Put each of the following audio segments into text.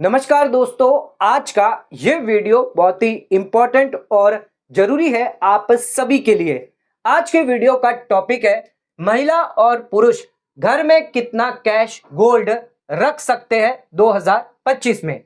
नमस्कार दोस्तों, आज का ये वीडियो बहुत ही इंपॉर्टेंट और जरूरी है आप सभी के लिए। आज के वीडियो का टॉपिक है महिला और पुरुष घर में कितना कैश गोल्ड रख सकते हैं 2025 में।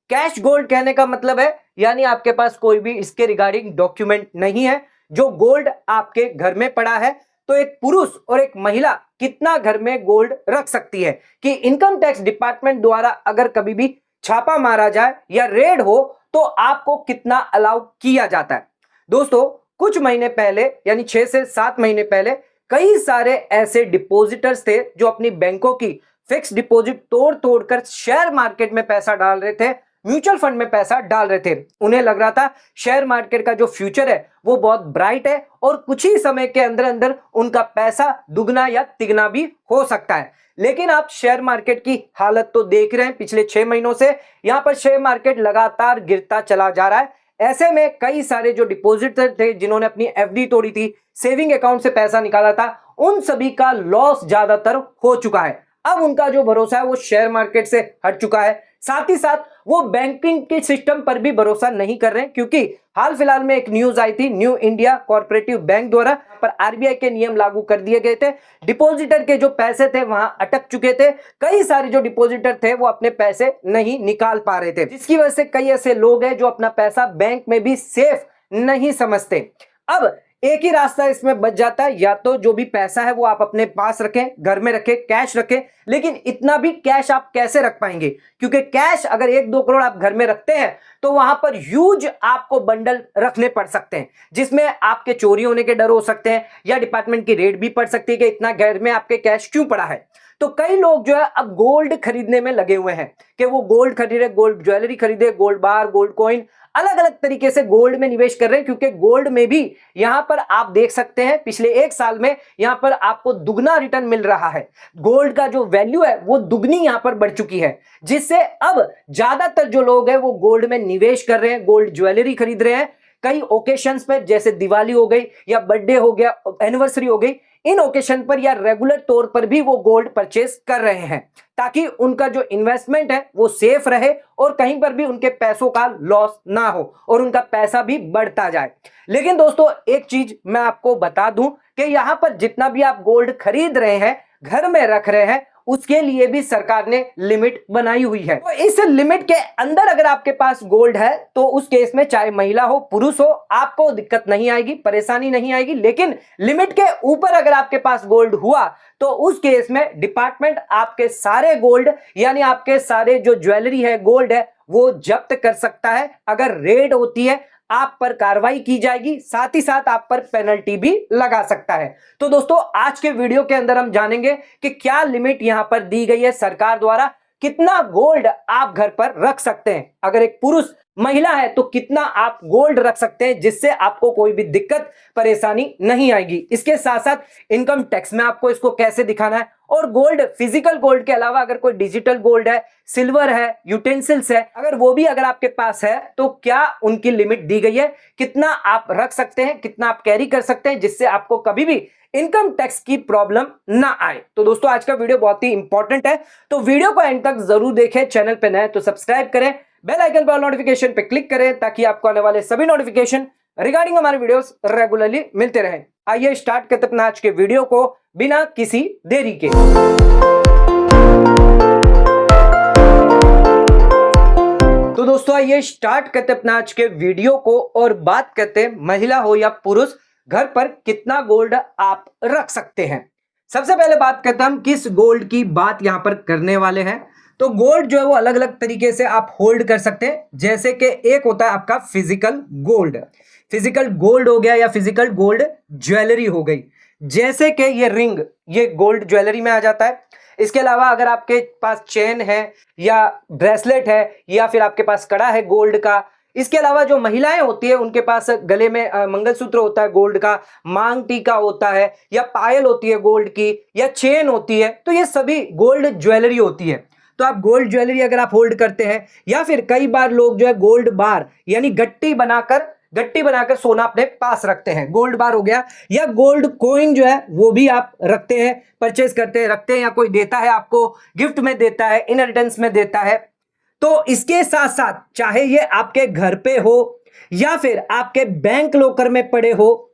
कैश गोल्ड कहने का मतलब है यानी आपके पास कोई भी इसके रिगार्डिंग डॉक्यूमेंट नहीं है, जो गोल्ड आपके घर में पड़ा है। तो एक पुरुष और एक महिला कितना घर में गोल्ड रख सकती है कि इनकम टैक्स डिपार्टमेंट द्वारा अगर कभी भी छापा मारा जाए या रेड हो तो आपको कितना अलाउ किया जाता है। दोस्तों, कुछ महीने पहले यानी 6 से 7 महीने पहले कई सारे ऐसे डिपॉजिटर्स थे जो अपनी बैंकों की फिक्स डिपॉजिट तोड़ तोड़कर शेयर मार्केट में पैसा डाल रहे थे, म्यूचुअल फंड में पैसा डाल रहे थे। उन्हें लग रहा था शेयर मार्केट का जो फ्यूचर है वो बहुत ब्राइट है और कुछ ही समय के अंदर अंदर उनका पैसा दुगना या तिगना भी हो सकता है। लेकिन आप शेयर मार्केट की हालत तो देख रहे हैं, पिछले 6 महीनों से यहां पर शेयर मार्केट लगातार गिरता चला जा रहा है। ऐसे में कई सारे जो डिपॉजिटर थे जिन्होंने अपनी एफडी तोड़ी थी, सेविंग अकाउंट से पैसा निकाला था, उन सभी का लॉस ज्यादातर हो चुका है। अब उनका जो भरोसा है वो शेयर मार्केट से हट चुका है। साथ ही साथ वो बैंकिंग के सिस्टम पर भी भरोसा नहीं कर रहे हैं, क्योंकि हाल फिलहाल में एक न्यूज आई थी, न्यू इंडिया कोऑपरेटिव बैंक द्वारा पर आरबीआई के नियम लागू कर दिए गए थे। डिपॉजिटर के जो पैसे थे वहां अटक चुके थे। कई सारे जो डिपॉजिटर थे वो अपने पैसे नहीं निकाल पा रहे थे, जिसकी वजह से कई ऐसे लोग हैं जो अपना पैसा बैंक में भी सेफ नहीं समझते। अब एक ही रास्ता इसमें बच जाता है, या तो जो भी पैसा है वो आप अपने पास रखें, घर में रखें, कैश रखें। लेकिन इतना भी कैश आप कैसे रख पाएंगे, क्योंकि कैश अगर 1-2 करोड़ आप घर में रखते हैं तो वहां पर ह्यूज आपको बंडल रखने पड़ सकते हैं, जिसमें आपके चोरी होने के डर हो सकते हैं या डिपार्टमेंट की रेड भी पड़ सकती है कि इतना घर में आपके कैश क्यों पड़ा है। तो कई लोग जो है अब गोल्ड खरीदने में लगे हुए हैं कि वो गोल्ड खरीदे, गोल्ड ज्वेलरी खरीदे, गोल्ड बार, गोल्ड कॉइन, अलग अलग तरीके से गोल्ड में निवेश कर रहे हैं। क्योंकि गोल्ड में भी यहां पर आप देख सकते हैं पिछले 1 साल में यहां पर आपको दुगना रिटर्न मिल रहा है। गोल्ड का जो वैल्यू है वो दुगनी यहां पर बढ़ चुकी है, जिससे अब ज्यादातर जो लोग हैं वो गोल्ड में निवेश कर रहे हैं, गोल्ड ज्वेलरी खरीद रहे हैं। कई ओकेशंस पे जैसे दिवाली हो गई या बर्थडे हो गया, एनिवर्सरी हो गई, इन ओकेशन पर या रेगुलर तौर पर भी वो गोल्ड परचेस कर रहे हैं, ताकि उनका जो इन्वेस्टमेंट है वो सेफ रहे और कहीं पर भी उनके पैसों का लॉस ना हो और उनका पैसा भी बढ़ता जाए। लेकिन दोस्तों, एक चीज मैं आपको बता दूं कि यहां पर जितना भी आप गोल्ड खरीद रहे हैं, घर में रख रहे हैं, उसके लिए भी सरकार ने लिमिट बनाई हुई है। तो इस लिमिट के अंदर अगर आपके पास गोल्ड है तो उस केस में चाहे महिला हो पुरुष हो, आपको दिक्कत नहीं आएगी, परेशानी नहीं आएगी। लेकिन लिमिट के ऊपर अगर आपके पास गोल्ड हुआ तो उस केस में डिपार्टमेंट आपके सारे गोल्ड यानी आपके सारे जो ज्वेलरी है, गोल्ड है, वो जब्त कर सकता है। अगर रेड होती है आप पर कार्रवाई की जाएगी, साथ ही साथ आप पर पेनल्टी भी लगा सकता है। तो दोस्तों, आज के वीडियो के अंदर हम जानेंगे कि क्या लिमिट यहां पर दी गई है सरकार द्वारा, कितना गोल्ड आप घर पर रख सकते हैं। अगर एक पुरुष महिला है तो कितना आप गोल्ड रख सकते हैं, जिससे आपको कोई भी दिक्कत परेशानी नहीं आएगी। इसके साथ साथ इनकम टैक्स में आपको इसको कैसे दिखाना है, और गोल्ड फिजिकल गोल्ड के अलावा अगर कोई डिजिटल गोल्ड है, सिल्वर है, यूटेंसिल्स है, अगर वो भी अगर आपके पास है तो क्या उनकी लिमिट दी गई है, कितना आप रख सकते हैं, कितना आप कैरी कर सकते हैं, जिससे आपको कभी भी इनकम टैक्स की प्रॉब्लम ना आए। तो दोस्तों, आज का वीडियो बहुत ही इंपॉर्टेंट है, तो वीडियो को एंड तक जरूर देखें। चैनल पे नए तो सब्सक्राइब करें, बेल आइकन पर नोटिफिकेशन पे क्लिक करें, ताकि आपको आने वाले सभी नोटिफिकेशन रिगार्डिंग हमारे वीडियोस रेगुलरली मिलते रहें। आइए स्टार्ट करते अपना आज के वीडियो को बिना किसी देरी के। तो दोस्तों, आइए स्टार्ट करते अपना आज के वीडियो को और बात करते हैं महिला हो या पुरुष घर पर कितना गोल्ड आप रख सकते हैं। सबसे पहले बात करते हैं हम किस गोल्ड की बात यहां पर करने वाले हैं। तो गोल्ड जो है वो अलग अलग तरीके से आप होल्ड कर सकते हैं, जैसे कि एक होता है आपका फिजिकल गोल्ड, फिजिकल गोल्ड हो गया, या फिजिकल गोल्ड ज्वेलरी हो गई, जैसे कि ये रिंग, ये गोल्ड ज्वेलरी में आ जाता है। इसके अलावा अगर आपके पास चेन है या ब्रेसलेट है या फिर आपके पास कड़ा है गोल्ड का, इसके अलावा जो महिलाएं होती है उनके पास गले में मंगलसूत्र होता है गोल्ड का, मांग टीका होता है, या पायल होती है गोल्ड की, या चेन होती है, तो ये सभी गोल्ड ज्वेलरी होती है। तो आप गोल्ड ज्वेलरी अगर आप होल्ड करते हैं, या फिर कई बार लोग जो है गोल्ड बार यानी गट्टी बनाकर सोना अपने पास रखते हैं, गोल्ड बार हो गया, या गोल्ड कॉइन जो है वो भी आप रखते हैं, परचेज करते हैं, रखते हैं, या कोई देता है आपको गिफ्ट में देता है, इनहेरिटेंस में देता है। तो इसके साथ साथ चाहे ये आपके घर पे हो या फिर आपके बैंक लॉकर में पड़े हो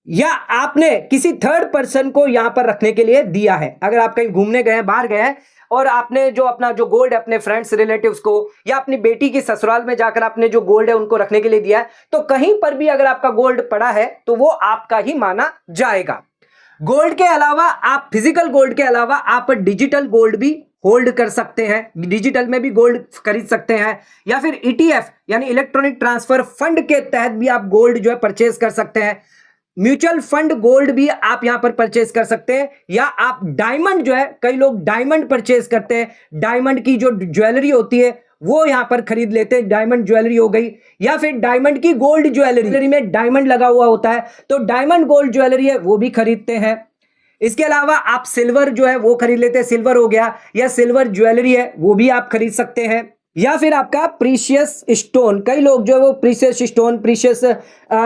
या आपने किसी थर्ड पर्सन को यहां पर रखने के लिए दिया है, अगर आप कहीं घूमने गए हैं, बाहर गए हैं और आपने जो अपना जो गोल्ड अपने फ्रेंड्स रिलेटिव्स को या अपनी बेटी की ससुराल में जाकर आपने जो गोल्ड है उनको रखने के लिए दिया है, तो कहीं पर भी अगर आपका गोल्ड पड़ा है तो वो आपका ही माना जाएगा। गोल्ड के अलावा आप फिजिकल गोल्ड के अलावा आप डिजिटल गोल्ड भी होल्ड कर सकते हैं, डिजिटल में भी गोल्ड खरीद सकते हैं, या फिर ईटीएफ यानी इलेक्ट्रॉनिक ट्रांसफर फंड के तहत भी आप गोल्ड जो है परचेज कर सकते हैं। म्यूचुअल फंड गोल्ड भी आप यहां पर परचेज कर सकते हैं, या आप डायमंड जो है, कई लोग डायमंड परचेज करते हैं, डायमंड की जो ज्वेलरी होती है वो यहां पर खरीद लेते हैं, डायमंड ज्वेलरी हो गई, या फिर डायमंड की गोल्ड ज्वेलरी में डायमंड लगा हुआ होता है तो डायमंड गोल्ड ज्वेलरी है वो भी खरीदते हैं। इसके अलावा आप सिल्वर जो है वो खरीद लेते हैं, सिल्वर हो गया, या सिल्वर ज्वेलरी है वो भी आप खरीद सकते हैं। या फिर आपका प्रीशियस स्टोन, कई लोग जो है वो प्रीशियस स्टोन, प्रीशियस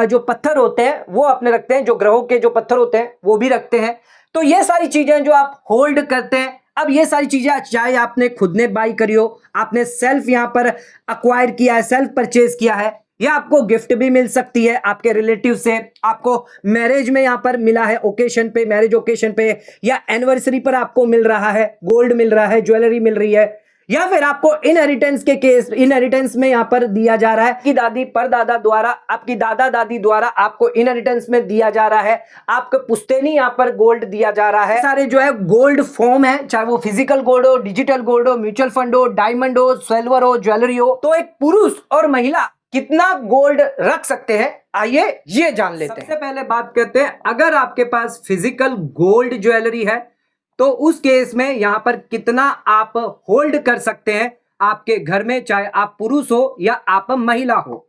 जो पत्थर होते हैं वो अपने रखते हैं, जो ग्रहों के जो पत्थर होते हैं वो भी रखते हैं। तो ये सारी चीजें जो आप होल्ड करते हैं, अब ये सारी चीजें चाहे आपने खुद ने बाई करी हो, आपने सेल्फ यहां पर अक्वायर किया है, सेल्फ परचेज किया है, या आपको गिफ्ट भी मिल सकती है आपके रिलेटिव से, आपको मैरिज में यहां पर मिला है ओकेशन पे, मैरिज ओकेशन पे, या एनिवर्सरी पर आपको मिल रहा है, गोल्ड मिल रहा है, ज्वेलरी मिल रही है, या फिर आपको इनहेरिटेंस के केस, इनहेरिटेंस में यहां पर दिया जा रहा है कि दादी परदादा द्वारा, आपकी दादा दादी द्वारा आपको इनहेरिटेंस में दिया जा रहा है, आपको पुश्तैनी यहां पर गोल्ड दिया जा रहा है। सारे जो है गोल्ड फॉर्म है, चाहे वो फिजिकल गोल्ड हो, डिजिटल गोल्ड हो, म्यूचुअल फंड हो, डायमंड हो, सिल्वर हो, ज्वेलरी हो। तो एक पुरुष और महिला कितना गोल्ड रख सकते हैं, आइए ये जान लेते हैं। सबसे पहले बात करते हैं, अगर आपके पास फिजिकल गोल्ड ज्वेलरी है तो उस केस में यहां पर कितना आप होल्ड कर सकते हैं आपके घर में, चाहे आप पुरुष हो या आप महिला हो।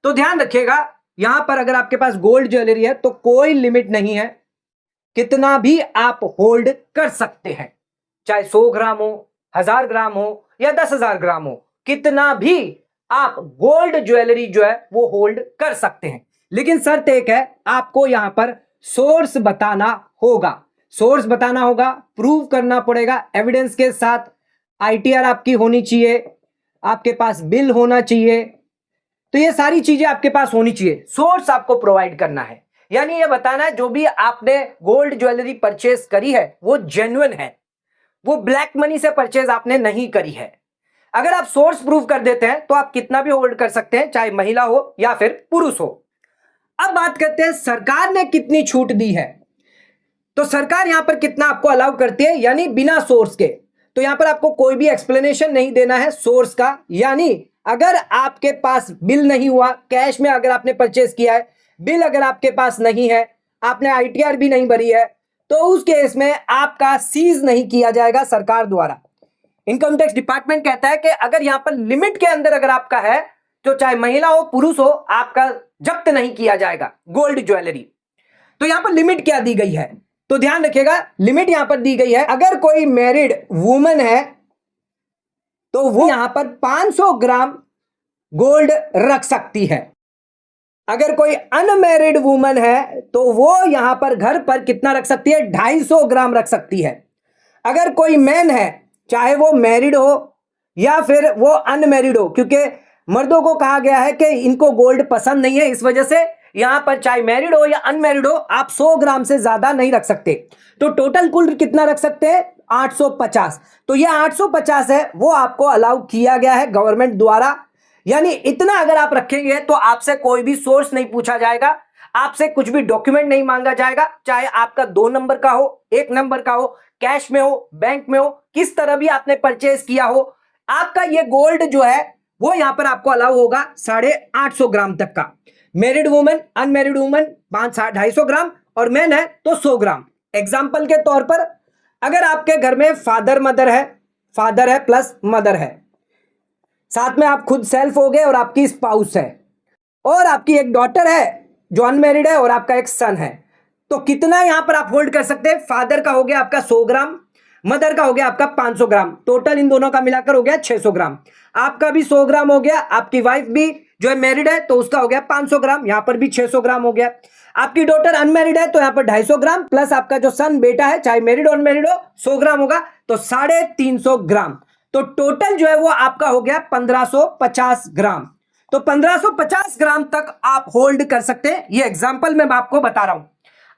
तो ध्यान रखिएगा, यहां पर अगर आपके पास गोल्ड ज्वेलरी है तो कोई लिमिट नहीं है, कितना भी आप होल्ड कर सकते हैं, चाहे 100 ग्राम हो, 1000 ग्राम हो या 10,000 ग्राम हो, कितना भी आप गोल्ड ज्वेलरी जो है वो होल्ड कर सकते हैं। लेकिन शर्त एक है, आपको यहां पर सोर्स बताना होगा, सोर्स बताना होगा, प्रूव करना पड़ेगा एविडेंस के साथ। आईटीआर आपकी होनी चाहिए, आपके पास बिल होना चाहिए, तो ये सारी चीजें आपके पास होनी चाहिए। सोर्स आपको प्रोवाइड करना है, यानी ये बताना है जो भी आपने गोल्ड ज्वेलरी परचेज करी है वो जेन्युइन है, वो ब्लैक मनी से परचेज आपने नहीं करी है। अगर आप सोर्स प्रूव कर देते हैं तो आप कितना भी होल्ड कर सकते हैं, चाहे महिला हो या फिर पुरुष हो। अब बात करते हैं सरकार ने कितनी छूट दी है। तो सरकार यहां पर कितना आपको अलाउ करती है, यानी बिना सोर्स के। तो यहां पर आपको कोई भी एक्सप्लेनेशन नहीं देना है सोर्स का, यानी अगर आपके पास बिल नहीं हुआ, कैश में अगर आपने परचेज किया है, बिल अगर आपके पास नहीं है, आपने आईटीआर भी नहीं भरी है, तो उस केस में आपका सीज नहीं किया जाएगा सरकार द्वारा। इनकम टैक्स डिपार्टमेंट कहता है कि अगर यहां पर लिमिट के अंदर अगर आपका है तो चाहे महिला हो पुरुष हो, आपका जब्त नहीं किया जाएगा गोल्ड ज्वेलरी। तो यहां पर लिमिट क्या दी गई है, तो ध्यान रखिएगा, लिमिट यहां पर दी गई है, अगर कोई मैरिड वुमन है तो वो यहां पर 500 ग्राम गोल्ड रख सकती है। अगर कोई अनमैरिड वुमन है तो वो यहां पर घर पर कितना रख सकती है, 250 ग्राम रख सकती है। अगर कोई मैन है, चाहे वो मैरिड हो या फिर वो अनमैरिड हो, क्योंकि मर्दों को कहा गया है कि इनको गोल्ड पसंद नहीं है, इस वजह से यहां पर चाहे मैरिड हो या अनमैरिड हो आप 100 ग्राम से ज्यादा नहीं रख सकते। तो टोटल कुल कितना रख सकते हैं, 850। तो ये 850 है वो आपको अलाउ किया गया है गवर्नमेंट द्वारा, यानी इतना अगर आप रखेंगे तो आपसे कोई भी सोर्स नहीं पूछा जाएगा, आपसे कुछ भी डॉक्यूमेंट नहीं मांगा जाएगा, चाहे आपका 2 नंबर का हो, 1 नंबर का हो, कैश में हो, बैंक में हो, किस तरह भी आपने परचेज किया हो, आपका ये गोल्ड जो है वो यहां पर आपको अलाउ होगा 850 ग्राम तक का। मैरिड वुमन, अनमैरिड वुमन 250 ग्राम, और मैन है तो 100 ग्राम। एग्जाम्पल के तौर पर अगर आपके घर में फादर है प्लस मदर है, साथ में आप खुद सेल्फ हो गए और आपकी स्पाउस है, और आपकी एक डॉटर है जो अनमैरिड है और आपका एक सन है, तो कितना यहां पर आप होल्ड कर सकते हैं, फादर का हो गया आपका 100 ग्राम, मदर का हो गया आपका 500 ग्राम, टोटल इन दोनों का मिलाकर हो गया 600 ग्राम। आपका भी 100 ग्राम हो गया, आपकी वाइफ भी जो है मैरिड है तो उसका हो गया 500 ग्राम, यहां पर भी 600 ग्राम हो गया। आपकी डॉटर अनमैरिड है तो यहां पर 250 ग्राम, प्लस आपका जो सन बेटा है चाहे मैरिड और अनमैरिड हो 100 ग्राम होगा, तो 350 ग्राम। तो टोटल जो है वो आपका हो गया 1550 ग्राम। तो 1550 ग्राम तक आप होल्ड कर सकते हैं। ये एग्जांपल मैं आपको बता रहा हूं।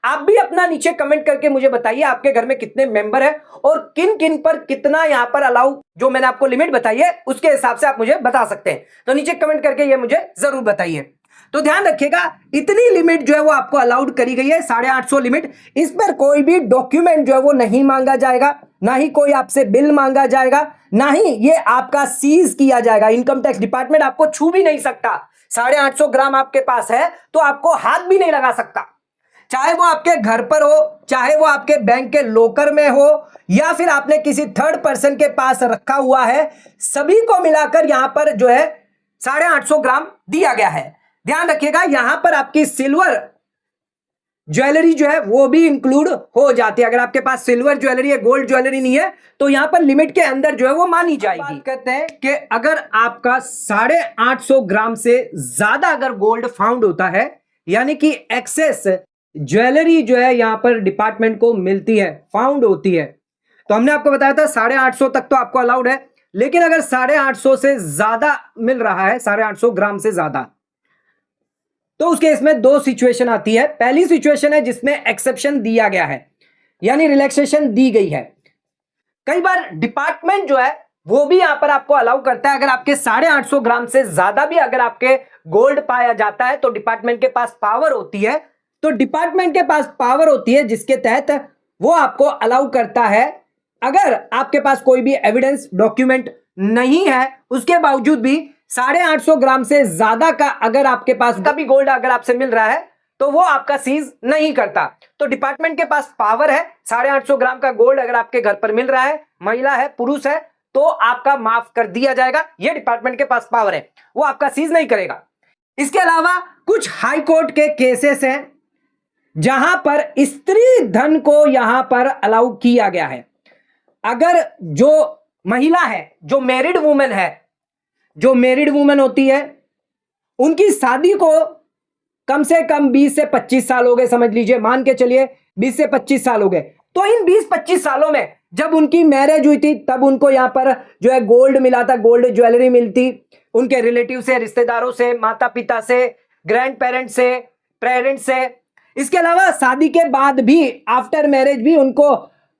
आप भी अपना नीचे कमेंट करके मुझे बताइए आपके घर में कितने मेंबर है और किन किन पर कितना यहां पर अलाउ, जो मैंने आपको लिमिट बताई है उसके हिसाब से आप मुझे बता सकते हैं। तो नीचे कमेंट करके ये मुझे जरूर बताइए। तो ध्यान रखिएगा, इतनी लिमिट जो है वो आपको अलाउड करी गई है, 850 लिमिट। इस पर कोई भी डॉक्यूमेंट जो है वो नहीं मांगा जाएगा, ना ही कोई आपसे बिल मांगा जाएगा, ना ही ये आपका सीज किया जाएगा। इनकम टैक्स डिपार्टमेंट आपको छू भी नहीं सकता। 850 ग्राम आपके पास है तो आपको हाथ भी नहीं लगा सकता, चाहे वो आपके घर पर हो, चाहे वो आपके बैंक के लॉकर में हो, या फिर आपने किसी थर्ड पर्सन के पास रखा हुआ है। सभी को मिलाकर यहां पर जो है 850 ग्राम दिया गया है। ध्यान रखिएगा, यहां पर आपकी सिल्वर ज्वेलरी जो है वो भी इंक्लूड हो जाती है। अगर आपके पास सिल्वर ज्वेलरी है, गोल्ड ज्वेलरी नहीं है, तो यहां पर लिमिट के अंदर जो है वो मानी जाएगी। कहते हैं कि अगर आपका 850 ग्राम से ज्यादा अगर गोल्ड फाउंड होता है, यानी कि एक्सेस ज्वेलरी जो है यहां पर डिपार्टमेंट को मिलती है, फाउंड होती है, तो हमने आपको बताया था 850 तक तो आपको अलाउड है। लेकिन अगर 850 से ज्यादा मिल रहा है, 850 ग्राम से ज्यादा, तो उस केस में दो सिचुएशन आती है। पहली सिचुएशन है जिसमें एक्सेप्शन दिया गया है, यानी रिलैक्सेशन दी गई है। कई बार डिपार्टमेंट जो है वो भी यहां पर आपको अलाउ करता है, अगर आपके 850 ग्राम से ज्यादा भी अगर आपके गोल्ड पाया जाता है तो डिपार्टमेंट के पास पावर होती है। तो डिपार्टमेंट के पास पावर होती है जिसके तहत वो आपको अलाउ करता है, अगर आपके पास कोई भी एविडेंस डॉक्यूमेंट नहीं है, उसके बावजूद भी 850 ग्राम से ज्यादा का अगर आपके पास कभी गोल्ड अगर आपसे मिल रहा है तो वो आपका सीज नहीं करता। तो डिपार्टमेंट के पास पावर है, 850 ग्राम का गोल्ड अगर आपके घर पर मिल रहा है, महिला है, पुरुष है, तो आपका माफ कर दिया जाएगा। ये डिपार्टमेंट के पास पावर है, वो आपका सीज नहीं करेगा। इसके अलावा कुछ हाई कोर्ट के केसेस हैं जहां पर स्त्री धन को यहां पर अलाउ किया गया है। अगर जो महिला है, जो मैरिड वुमेन है, जो मैरिड वुमेन होती है, उनकी शादी को कम से कम 20 से 25 साल हो गए, समझ लीजिए, मान के चलिए 20 से 25 साल हो गए, तो इन 20-25 सालों में जब उनकी मैरिज हुई थी तब उनको यहां पर जो है गोल्ड मिला था, गोल्ड ज्वेलरी मिलती, उनके रिलेटिव से, रिश्तेदारों से, माता पिता से, ग्रैंड पेरेंट्स से, पेरेंट्स से। इसके अलावा शादी के बाद भी, आफ्टर मैरिज भी उनको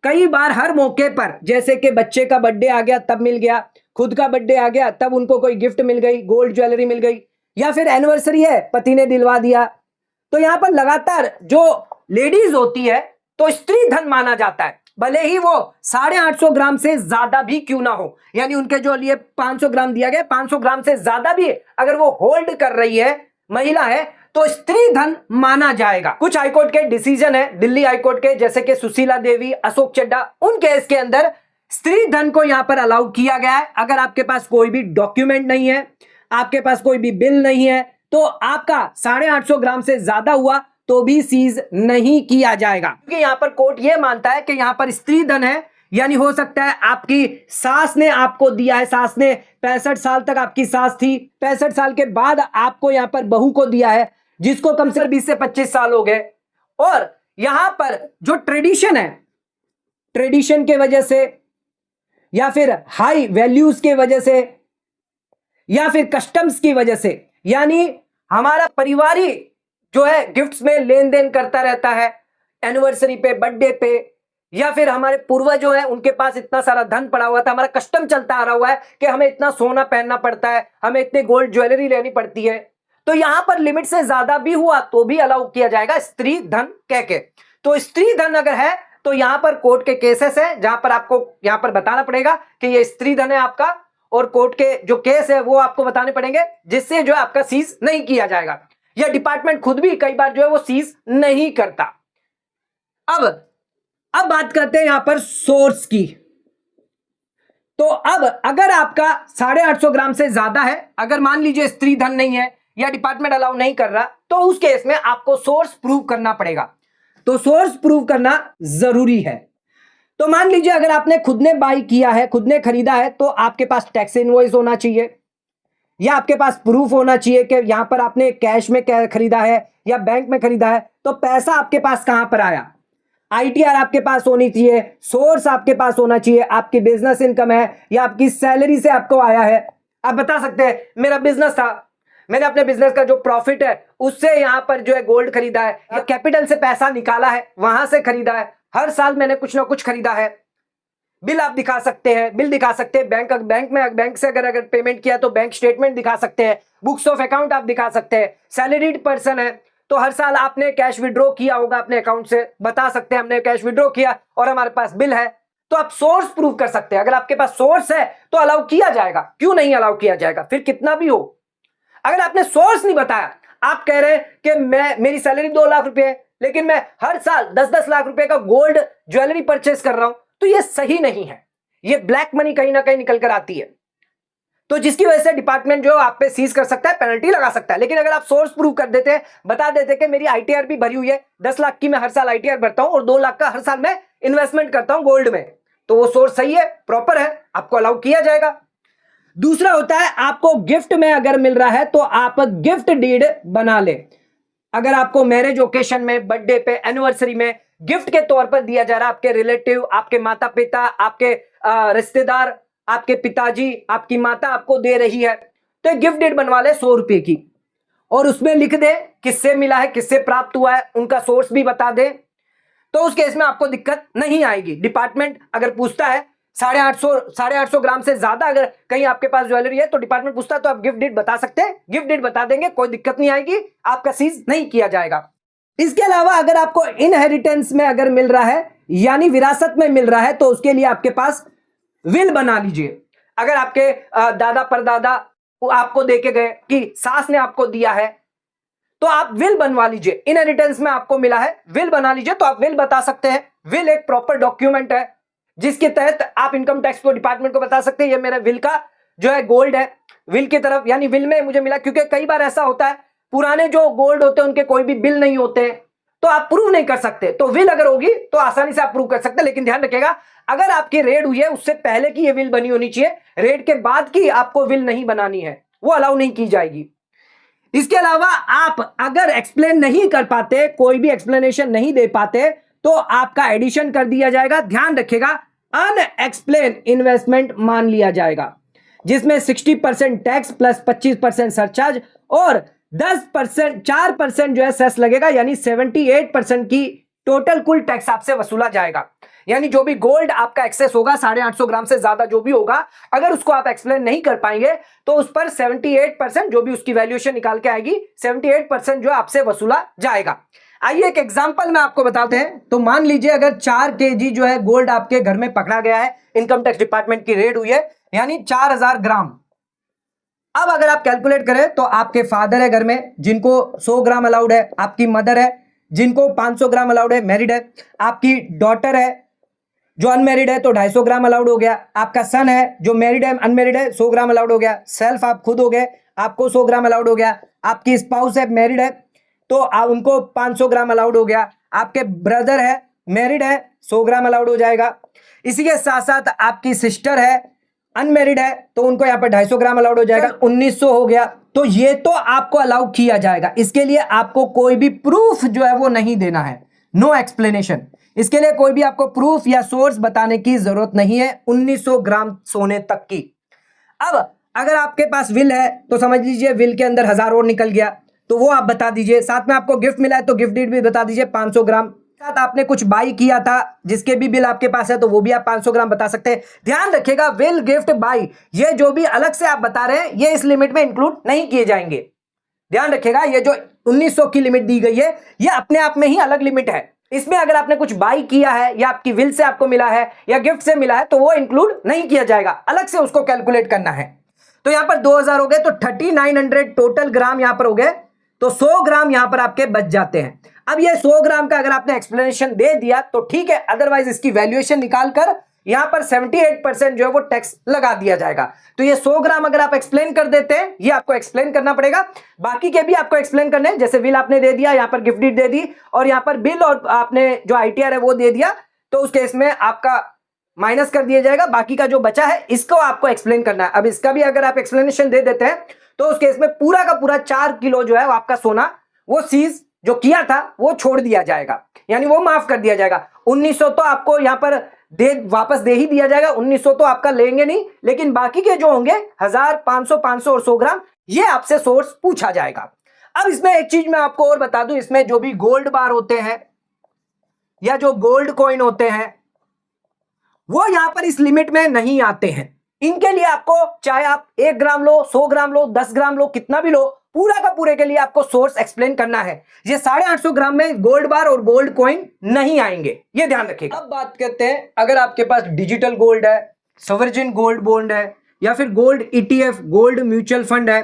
कई बार हर मौके पर, जैसे कि बच्चे का बर्थडे आ गया तब मिल गया, खुद का बर्थडे आ गया तब उनको कोई गिफ्ट मिल गई, गोल्ड ज्वेलरी मिल गई, या फिर एनिवर्सरी है पति ने दिलवा दिया। तो यहां पर लगातार जो लेडीज होती है तो स्त्री धन माना जाता है, भले ही वो 850 ग्राम से ज्यादा भी क्यों ना हो। यानी उनके जो लिए 500 ग्राम दिया गया, 500 ग्राम से ज्यादा भी अगर वो होल्ड कर रही है, महिला है, तो स्त्री धन माना जाएगा। कुछ हाईकोर्ट के डिसीजन है, दिल्ली हाईकोर्ट के, जैसे कि सुशीला देवी, अशोक चड्डा, उन केस के अंदर स्त्री धन को यहां पर अलाउ किया गया है। अगर आपके पास कोई भी डॉक्यूमेंट नहीं है, आपके पास कोई भी बिल नहीं है, तो आपका 850 ग्राम से ज्यादा हुआ तो भी सीज नहीं किया जाएगा, क्योंकि यहां पर कोर्ट यह मानता है कि यहां पर स्त्री धन है। यानी हो सकता है आपकी सास ने आपको दिया है, सास ने 65 साल तक आपकी सास थी, 65 साल के बाद आपको यहां पर बहू को दिया है, जिसको कम से कम 20 से 25 साल हो गए। और यहां पर जो ट्रेडिशन है, ट्रेडिशन के वजह से, या फिर हाई वैल्यूज के वजह से, या फिर कस्टम्स की वजह से, यानी हमारा परिवारी जो है गिफ्ट्स में लेन देन करता रहता है, एनिवर्सरी पे, बर्थडे पे, या फिर हमारे पूर्वज जो है उनके पास इतना सारा धन पड़ा हुआ था, हमारा कस्टम चलता आ रहा हुआ है कि हमें इतना सोना पहनना पड़ता है, हमें इतने गोल्ड ज्वेलरी लेनी पड़ती है, तो यहां पर लिमिट से ज्यादा भी हुआ तो भी अलाउ किया जाएगा स्त्री धन कह के। तो स्त्री धन अगर है तो यहां पर कोर्ट के केसेस है जहां पर आपको यहां पर बताना पड़ेगा कि ये स्त्री धन है आपका, और कोर्ट के जो केस है वो आपको बताने पड़ेंगे, जिससे जो है आपका सीज नहीं किया जाएगा, या डिपार्टमेंट खुद भी कई बार जो है वो सीज नहीं करता। अब बात करते हैं यहां पर सोर्स की। तो अब अगर आपका 850 ग्राम से ज्यादा है, अगर मान लीजिए स्त्री धन नहीं है या डिपार्टमेंट अलाउ नहीं कर रहा, तो उस केस में आपको सोर्स प्रूव करना पड़ेगा। तो सोर्स प्रूव करना जरूरी है। तो मान लीजिए अगर आपने खुद ने बाई किया है, खुद ने खरीदा है, तो आपके पास टैक्स इनवॉइस होना चाहिए, या आपके पास प्रूफ होना चाहिए कि यहां पर आपने कैश में खरीदा है या बैंक में खरीदा है, तो पैसा आपके पास कहां पर आया। आईटीआर आपके पास होनी चाहिए, सोर्स आपके पास होना चाहिए, आपकी बिजनेस इनकम है या आपकी सैलरी से आपको आया है। आप बता सकते हैं मेरा बिजनेस था, मैंने अपने बिजनेस का जो प्रॉफिट है उससे यहां पर जो है गोल्ड खरीदा है, या कैपिटल से पैसा निकाला है वहां से खरीदा है, हर साल मैंने कुछ ना कुछ खरीदा है। बिल आप दिखा सकते हैं, बिल दिखा सकते हैं, बैंक से अगर पेमेंट किया तो बैंक स्टेटमेंट दिखा सकते हैं, बुक्स ऑफ अकाउंट आप दिखा सकते हैं। सैलरीड पर्सन है तो हर साल आपने कैश विड्रॉ किया होगा अपने अकाउंट से, बता सकते हैं हमने कैश विड्रॉ किया और हमारे पास बिल है, तो आप सोर्स प्रूव कर सकते हैं। अगर आपके पास सोर्स है तो अलाउ किया जाएगा, क्यों नहीं अलाउ किया जाएगा, फिर कितना भी हो। अगर आपने सोर्स नहीं बताया, आप कह रहे हैं कि मेरी सैलरी 2 लाख रुपए है लेकिन मैं हर साल 10-10 लाख रुपए का गोल्ड ज्वेलरी परचेस कर रहा हूं, तो यह सही नहीं है, यह ब्लैक मनी कहीं ना कहीं निकल कर आती है, तो जिसकी वजह से डिपार्टमेंट जो आप पे सीज कर सकता है, पेनल्टी लगा सकता है। लेकिन अगर आप सोर्स प्रूव कर देते हैं, बता देते कि मेरी आईटीआर भी भरी हुई है, 10 लाख की मैं हर साल आईटीआर भरता हूं और 2 लाख का हर साल मैं इन्वेस्टमेंट करता हूं गोल्ड में, तो वो सोर्स सही है, प्रॉपर है, आपको अलाउ किया जाएगा। दूसरा होता है आपको गिफ्ट में अगर मिल रहा है तो आप गिफ्ट डीड बना ले। अगर आपको मैरिज ओकेशन में, बर्थडे पे, एनिवर्सरी में गिफ्ट के तौर पर दिया जा रहा है, आपके रिलेटिव, आपके माता पिता, आपके रिश्तेदार, आपके पिताजी, आपकी माता आपको दे रही है, तो गिफ्ट डीड बनवा ले 100 रुपए की, और उसमें लिख दे किससे मिला है, किससे प्राप्त हुआ है, उनका सोर्स भी बता दे, तो उस केस में आपको दिक्कत नहीं आएगी। डिपार्टमेंट अगर पूछता है 850 ग्राम से ज्यादा अगर कहीं आपके पास ज्वेलरी है तो डिपार्टमेंट पूछता है तो आप गिफ्ट डीड बता सकते हैं, गिफ्ट डीड बता देंगे, कोई दिक्कत नहीं आएगी, आपका सीज नहीं किया जाएगा। इसके अलावा अगर आपको इनहेरिटेंस में अगर मिल रहा है यानी विरासत में मिल रहा है तो उसके लिए आपके पास विल बना लीजिए। अगर आपके दादा परदादा आपको देके गए कि सास ने आपको दिया है तो आप विल बनवा लीजिए। इनहेरिटेंस में आपको मिला है, विल बना लीजिए, तो आप विल बता सकते हैं। विल एक प्रॉपर डॉक्यूमेंट है जिसके तहत आप इनकम टैक्स को, डिपार्टमेंट को बता सकते हैं ये मेरा विल का जो है गोल्ड है, विल की तरफ, यानी विल में मुझे मिला। क्योंकि कई बार ऐसा होता है पुराने जो गोल्ड होते हैं उनके कोई भी बिल नहीं होते हैं तो आप प्रूव नहीं कर सकते, तो विल अगर होगी तो आसानी से आप प्रूव कर सकते हैं। लेकिन ध्यान रखिएगा अगर आपकी रेड हुई है उससे पहले की ये विल बनी होनी चाहिए, रेड के बाद की आपको विल नहीं बनानी है, वो अलाउ नहीं की जाएगी। इसके अलावा आप अगर एक्सप्लेन नहीं कर पाते, कोई भी एक्सप्लेनेशन नहीं दे पाते, तो आपका एडिशन कर दिया जाएगा। ध्यान रखिएगा अनएक्सप्लेन इन्वेस्टमेंट मान लिया जाएगा, जिसमें 60% टैक्स प्लस 25% सरचार्ज और 10% 4% जो है सेस लगेगा, यानी 78% की टोटल कुल टैक्स आपसे वसूला जाएगा। यानी जो भी गोल्ड आपका एक्सेस होगा 850 ग्राम से ज्यादा जो भी होगा, अगर उसको आप एक्सप्लेन नहीं कर पाएंगे तो उस पर 78% जो भी उसकी वैल्यूएशन निकाल के आएगी 78% जो आपसे वसूला जाएगा। आइए एक एग्जांपल में आपको बताते हैं। तो मान लीजिए अगर 4 kg जो है गोल्ड आपके घर में पकड़ा गया है, इनकम टैक्स डिपार्टमेंट की रेड हुई है, यानी 4000 ग्राम। अब अगर आप कैलकुलेट करें तो आपके फादर है घर में जिनको 100 ग्राम अलाउड है, आपकी मदर है जिनको 500 ग्राम अलाउड है, मैरिड है, आपकी डॉटर है जो अनमैरिड है तो 250 ग्राम अलाउड हो गया, आपका सन है जो मैरिड है अनमैरिड है 100 ग्राम अलाउड हो गया, सेल्फ आप खुद हो गए आपको 100 ग्राम अलाउड हो गया, आपकी स्पाउस है मैरिड है तो आप उनको 500 ग्राम अलाउड हो गया, आपके ब्रदर है मैरिड है 100 ग्राम अलाउड हो जाएगा। इसी के साथ साथ आपकी सिस्टर है अनमैरिड है तो उनको यहाँ पर 250 ग्राम अलाउड हो जाएगा, 1900 हो गया। तो ये तो आपको अलाउ किया जाएगा, इसके लिए आपको कोई भी प्रूफ जो है वो नहीं देना है, नो एक्सप्लेनेशन। इसके लिए कोई भी आपको प्रूफ या सोर्स बताने की जरूरत नहीं है 1900 ग्राम सोने तक की। अब अगर आपके पास विल है तो समझ लीजिए विल के अंदर 1000 और निकल गया तो वो आप बता दीजिए। साथ में आपको गिफ्ट मिला है तो गिफ्ट डीड भी बता दीजिए 500 ग्राम। साथ आपने कुछ बाई किया था जिसके भी बिल आपके पास है तो वो भी आप 500 ग्राम बता सकते हैं। ध्यान रखिएगा विल, गिफ्ट, बाई ये जो भी अलग से आप बता रहे हैं ये इस लिमिट में इंक्लूड नहीं किए जाएंगे। ध्यान रखिएगा ये जो 1900 की लिमिट दी गई है ये अपने आप में ही अलग लिमिट है। इसमें अगर आपने कुछ बाई किया है या आपकी विल से आपको मिला है या गिफ्ट से मिला है तो वो इंक्लूड नहीं किया जाएगा, अलग से उसको कैलकुलेट करना है। तो यहां पर 2000 हो गए तो 3900 टोटल ग्राम यहां पर हो गए, तो 100 ग्राम यहां पर आपके बच जाते हैं। अब ये 100 ग्राम का अगर आपने एक्सप्लेनेशन दे दिया तो ठीक है, अदरवाइज इसकी वैल्यूएशन निकालकर यहां पर 78% जो है वो टैक्स लगा दिया जाएगा। तो ये 100 ग्राम अगर आप एक्सप्लेन कर देते हैं, ये आपको एक्सप्लेन करना पड़ेगा, बाकी के भी आपको एक्सप्लेन करने, जैसे विल आपने दे दिया, यहां पर गिफ्ट डीड दे दी और यहां पर बिल और आपने जो आईटीआर है वो दे दिया, तो उस केस में आपका माइनस कर दिया जाएगा। बाकी का जो बचा है इसको आपको एक्सप्लेन करना है। अब इसका भी अगर आप एक्सप्लेनेशन दे देते हैं तो उस केस में पूरा का पूरा 4 किलो जो है वो आपका सोना वो सीज जो किया था वो छोड़ दिया जाएगा, यानी वो माफ कर दिया जाएगा। 1900 तो आपको यहां पर वापस दे ही दिया जाएगा, 1900 तो आपका लेंगे नहीं, लेकिन बाकी के जो होंगे 1000, 500, 500 और 100 ग्राम, ये आपसे सोर्स पूछा जाएगा। अब इसमें एक चीज मैं आपको और बता दूं, इसमें जो भी गोल्ड बार होते हैं या जो गोल्ड कॉइन होते हैं वो यहां पर इस लिमिट में नहीं आते हैं। इनके लिए आपको चाहे आप 1 ग्राम लो, 100 ग्राम लो, 10 ग्राम लो, कितना भी लो, पूरा का पूरे के लिए आपको सोर्स एक्सप्लेन करना है। ये 850 ग्राम में गोल्ड बार और गोल्ड कॉइन नहीं आएंगे, ये ध्यान रखिएगा। अब बात करते हैं, अगर आपके पास डिजिटल गोल्ड है, सॉवरेन गोल्ड बॉन्ड है, या फिर gold ETF, gold mutual fund है,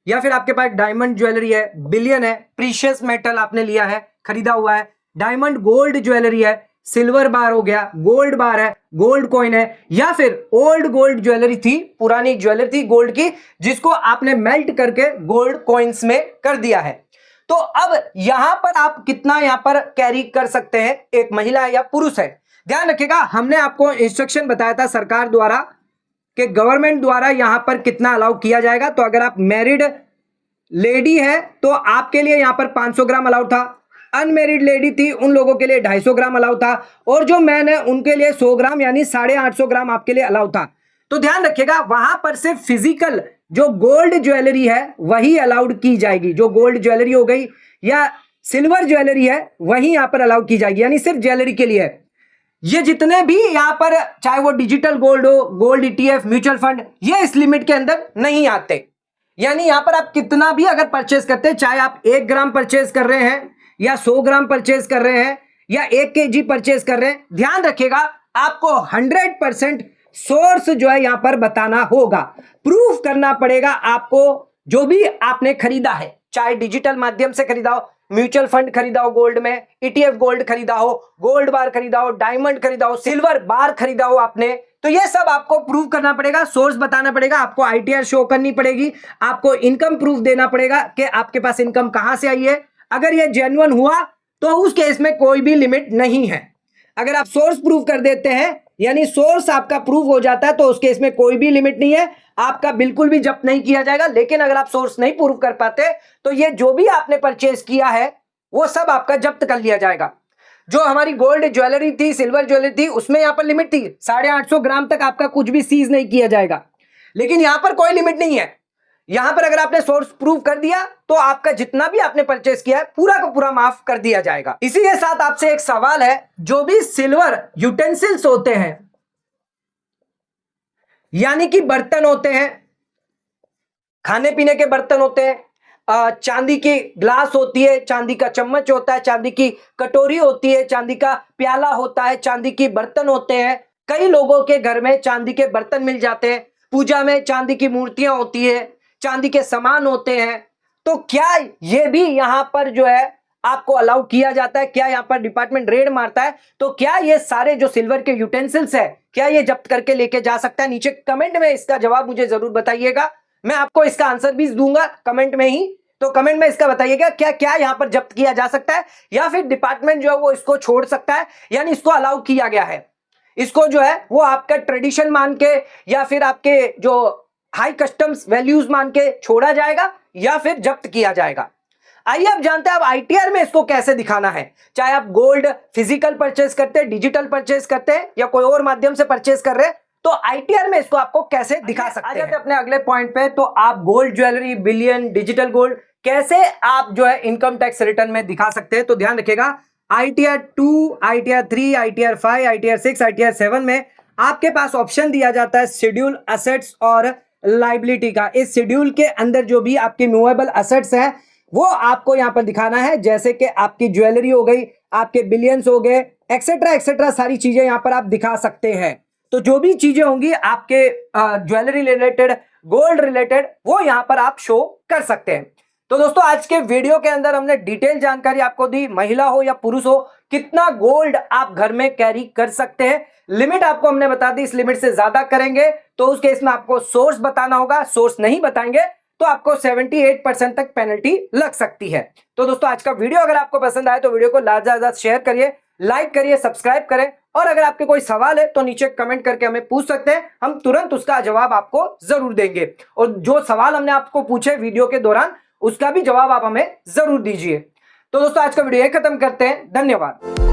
या फिर आपके पास डायमंड ज्वेलरी है, बिलियन है, प्रीशियस मेटल आपने लिया है, खरीदा हुआ है, डायमंड गोल्ड ज्वेलरी है, सिल्वर बार हो गया, गोल्ड बार है, गोल्ड कॉइन है, या फिर ओल्ड गोल्ड ज्वेलरी थी, पुरानी ज्वेलरी थी गोल्ड की, जिसको आपने मेल्ट करके गोल्ड कॉइन्स में कर दिया है। तो अब यहां पर आप कितना यहां पर कैरी कर सकते हैं, एक महिला या पुरुष है। ध्यान रखिएगा, हमने आपको इंस्ट्रक्शन बताया था सरकार द्वारा कि गवर्नमेंट द्वारा यहां पर कितना अलाउ किया जाएगा। तो अगर आप मैरिड लेडी है तो आपके लिए यहां पर 500 ग्राम अलाउ था, अनमेरिड लेडी थी उन लोगों के लिए 250 ग्राम अलाउ था, और जो मैन है उनके लिए 100 ग्राम यानी 850 ग्राम आपके लिए अलाउ था। तो ध्यान रखिएगा, वहां पर सिर्फ फिजिकल जो गोल्ड ज्वेलरी है वही अलाउड की जाएगी। जो गोल्ड ज्वेलरी हो गई या सिल्वर ज्वेलरी है वही यहां पर अलाउ की जाएगी, यानी सिर्फ ज्वेलरी के लिए। ये जितने भी यहां पर चाहे वो डिजिटल गोल्ड हो, गोल्ड ETF, म्यूचुअल फंड, ये इस लिमिट के अंदर नहीं आते। यानी यहां पर आप कितना भी अगर परचेस करते हैं, चाहे आप 1 ग्राम परचेस कर रहे हैं या 100 ग्राम परचेज कर रहे हैं या 1 kg परचेज कर रहे हैं, ध्यान रखिएगा आपको 100% सोर्स जो है यहां पर बताना होगा, प्रूफ करना पड़ेगा आपको। जो भी आपने खरीदा है, चाहे डिजिटल माध्यम से खरीदा हो, म्यूचुअल फंड खरीदा हो गोल्ड में, ETF गोल्ड खरीदा हो, गोल्ड बार खरीदा हो, डायमंड खरीदा हो, सिल्वर बार खरीदा हो आपने, तो ये सब आपको प्रूफ करना पड़ेगा, सोर्स बताना पड़ेगा, आपको ITR शो करनी पड़ेगी, आपको इनकम प्रूफ देना पड़ेगा कि आपके पास इनकम कहां से आई है। अगर ये जेन्युइन हुआ तो उस केस में कोई भी लिमिट नहीं है। अगर आप सोर्स प्रूफ कर देते हैं, यानी सोर्स आपका प्रूफ हो जाता है, तो उस केस में कोई भी लिमिट नहीं है, आपका बिल्कुल भी जब्त नहीं किया जाएगा। लेकिन अगर आप सोर्स नहीं प्रूफ कर पाते तो ये जो भी आपने परचेज किया है वो सब आपका जब्त कर लिया जाएगा। जो हमारी गोल्ड ज्वेलरी थी, सिल्वर ज्वेलरी थी, उसमें यहां पर लिमिट थी 850 ग्राम तक आपका कुछ भी सीज नहीं किया जाएगा, लेकिन यहां पर कोई लिमिट नहीं है। यहां पर अगर आपने सोर्स प्रूफ कर दिया तो आपका जितना भी आपने परचेस किया है पूरा का पूरा माफ कर दिया जाएगा। इसी के साथ आपसे एक सवाल है, जो भी सिल्वर यूटेंसिल्स होते हैं, यानी कि बर्तन होते हैं, खाने पीने के बर्तन होते हैं, चांदी की ग्लास होती है, चांदी का चम्मच होता है, चांदी की कटोरी होती है, चांदी का प्याला होता है, चांदी की बर्तन होते हैं। कई लोगों के घर में चांदी के बर्तन मिल जाते हैं, पूजा में चांदी की मूर्तियां होती है, चांदी के सामान होते हैं। तो क्या ये भी यहां पर जो है आपको अलाउ किया जाता है? क्या यहां पर डिपार्टमेंट रेड मारता है? तो क्या ये सारे जो सिल्वर के यूटेंसिल्स है, क्या ये जब्त करके लेके जा सकता है? नीचे कमेंट में इसका जवाब मुझे जरूर बताइएगा, मैं आपको इसका आंसर भी दूंगा कमेंट में ही। तो कमेंट में इसका बताइएगा क्या क्या यहां पर जब्त किया जा सकता है, या फिर डिपार्टमेंट जो है वो इसको छोड़ सकता है, यानी इसको अलाउ किया गया है, इसको जो है वो आपका ट्रेडिशन मान के या फिर आपके जो हाई कस्टम्स वैल्यूज मान के छोड़ा जाएगा या फिर जब्त किया जाएगा। आइए अब जानते हैं अब ITR में इसको कैसे दिखाना है। चाहे आप गोल्ड फिजिकल परचेस करते हैं, डिजिटल परचेस करते हैं या कोई और माध्यम से परचेस कर रहे हैं, तो ITR में इसको आपको कैसे दिखा सकते हैं। अपने अगले पॉइंट पे, तो आप gold jewellery, billion, digital gold कैसे आप जो है इनकम टैक्स रिटर्न में दिखा सकते हैं। तो ध्यान रखिएगा, ITR 2, ITR 3, ITR 5, ITR 6, ITR 7 में आपके पास ऑप्शन दिया जाता है शेड्यूल असेट्स और लाइबिलिटी का। इस शेड्यूल के अंदर जो भी आपके मूवेबल असेट्स हैं वो आपको यहां पर दिखाना है, जैसे कि आपकी ज्वेलरी हो गई, आपके बिलियंस हो गए, एक्सेट्रा एक्सेट्रा, सारी चीजें यहां पर आप दिखा सकते हैं। तो जो भी चीजें होंगी आपके ज्वेलरी रिलेटेड, गोल्ड रिलेटेड, वो यहां पर आप शो कर सकते हैं। तो दोस्तों आज के वीडियो के अंदर हमने डिटेल जानकारी आपको दी, महिला हो या पुरुष हो, कितना गोल्ड आप घर में कैरी कर सकते हैं। लिमिट आपको हमने बता दी, इस लिमिट से ज्यादा करेंगे तो उस केस में आपको सोर्स बताना होगा, सोर्स नहीं बताएंगे तो आपको 78% तक पेनल्टी लग सकती है। तो दोस्तों आज का वीडियो अगर आपको पसंद आए तो वीडियो को ज्यादा से ज्यादा शेयर करिए, लाइक करिए, सब्सक्राइब करें, और अगर आपके कोई सवाल है तो नीचे कमेंट करके हमें पूछ सकते हैं, हम तुरंत उसका जवाब आपको जरूर देंगे। और जो सवाल हमने आपको पूछे वीडियो के दौरान उसका भी जवाब आप हमें जरूर दीजिए। तो दोस्तों आज का वीडियो यही खत्म करते हैं। धन्यवाद।